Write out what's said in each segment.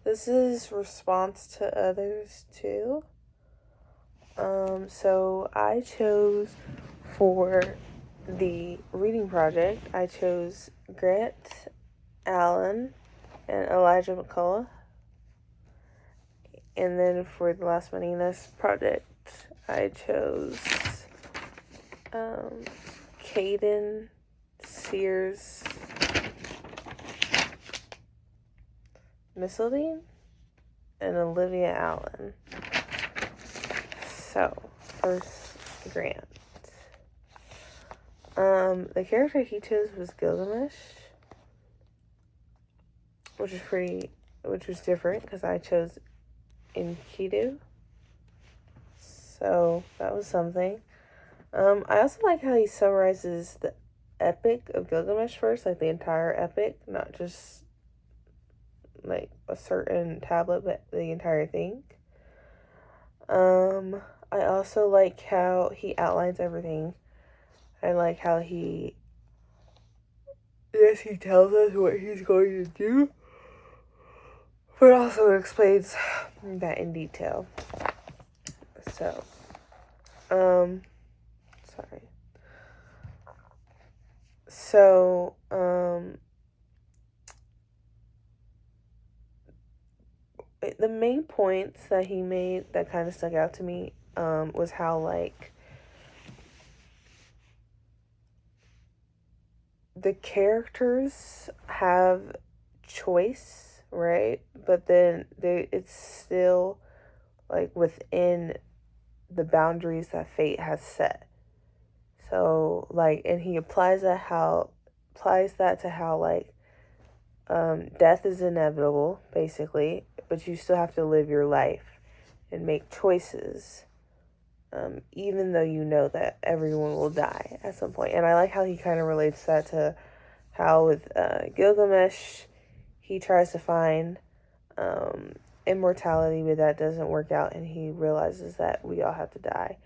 This is response to others too. So I chose for the reading project, I chose Grant Allen and Elijah McCullough. And then for the Las Meninas project, I chose Caden Sears Missildine and Olivia Allen. So, first, Grant. The character he chose was Gilgamesh, which was different because I chose Enkidu. So that was something. I also like how he summarizes the epic of Gilgamesh first, like the entire epic, not just like a certain tablet, but the entire thing. I also like how he outlines everything. I like how he tells us what he's going to do, but also explains that in detail. So, sorry. So, the main points that he made that kind of stuck out to me, was how, like, the characters have choice, right? But then it's still, like, within the boundaries that fate has set. So, like, and he applies that to how, like, death is inevitable, basically, but you still have to live your life and make choices, even though you know that everyone will die at some point. And I like how he kind of relates that to how with Gilgamesh, he tries to find immortality, but that doesn't work out, and he realizes that we all have to die.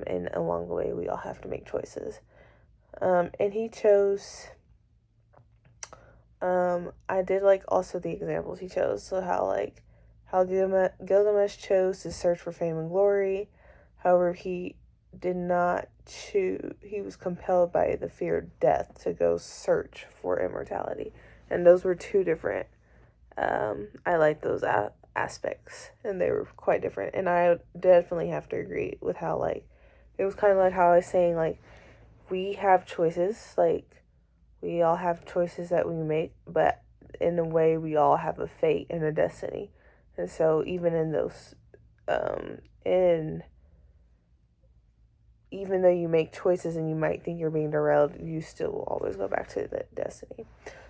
And along the way, we all have to make choices. And he chose. I did like also the examples he chose. So how Gilgamesh chose to search for fame and glory. However, he did not choose. He was compelled by the fear of death to go search for immortality, and those were two different. I like those aspects, and they were quite different. And I definitely have to agree with how, like, it was kind of like how I was saying, like, we have choices, like, we all have choices that we make, but in a way, we all have a fate and a destiny. And so, even in those, in even though you make choices and you might think you're being derailed, you still will always go back to the destiny.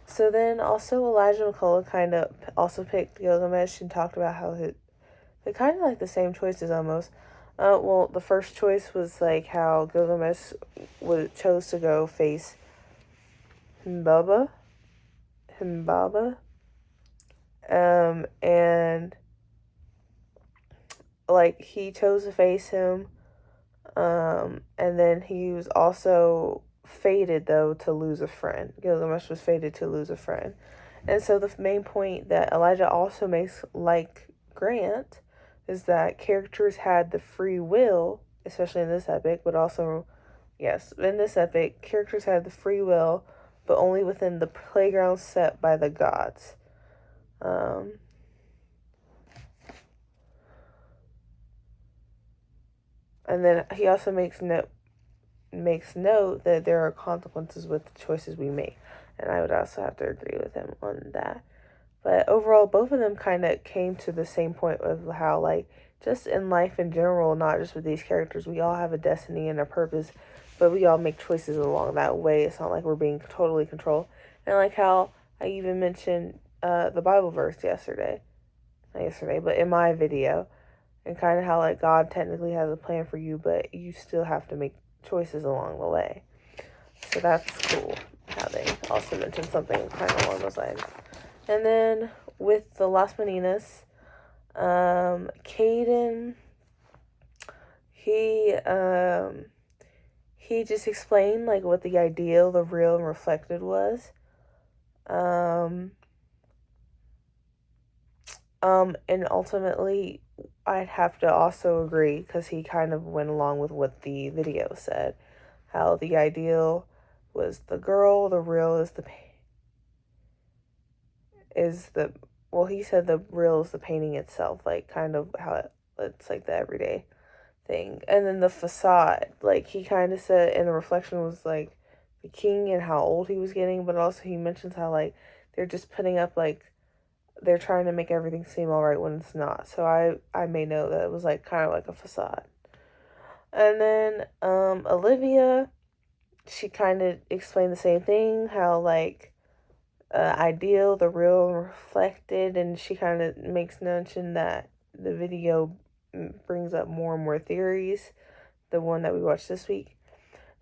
So then also Elijah McCullough kind of also picked Gilgamesh and talked about how they're kind of like the same choices almost. Well, the first choice was like how Gilgamesh chose to go face Himbaba, and like he chose to face him, and then he was also fated though to lose a friend. Gilgamesh was fated to lose a friend. And so the main point that Elijah also makes, like Grant, is that characters had the free will, especially in this epic, but also, yes, in this epic, characters had the free will, but only within the playground set by the gods. And then he also makes note that there are consequences with the choices we make. And I would also have to agree with him on that. But overall, both of them kind of came to the same point of how, like, just in life in general, not just with these characters, we all have a destiny and a purpose, but we all make choices along that way. It's not like we're being totally controlled. And like how I even mentioned the Bible verse not yesterday, but in my video, and kind of how, like, God technically has a plan for you, but you still have to make choices along the way. So that's cool how they also mentioned something kind of along those lines. And then with the Las Meninas, Caden, he just explained, like, what the ideal, the real, and reflected was. And ultimately, I'd have to also agree because he kind of went along with what the video said, how the ideal was the girl, the real is the well, he said the real is the painting itself, like kind of how it's like the everyday thing. And then the facade, like he kind of said, and the reflection was like the king and how old he was getting, but also he mentions how like they're just putting up like they're trying to make everything seem all right when it's not. So I may know that it was like kind of like a facade. And then Olivia, she kind of explained the same thing, how like ideal, the real reflected, and she kind of makes mention that the video brings up more and more theories, the one that we watched this week.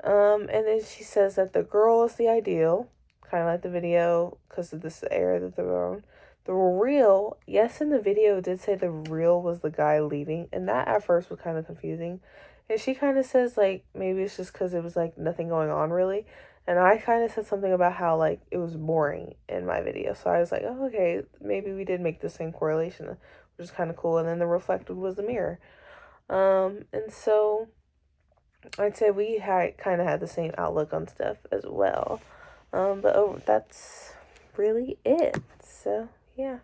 And then she says that the girl is the ideal, kind of like the video, because of this era that they're on. The real, yes, in the video it did say the real was the guy leaving, and that at first was kind of confusing. And she kind of says, like, maybe it's just because it was, like, nothing going on really. And I kind of said something about how, like, it was boring in my video. So I was like, oh, okay, maybe we did make the same correlation, which is kind of cool. And then the reflected was the mirror. And so I'd say we had kind of had the same outlook on stuff as well. But that's really it. So, yeah.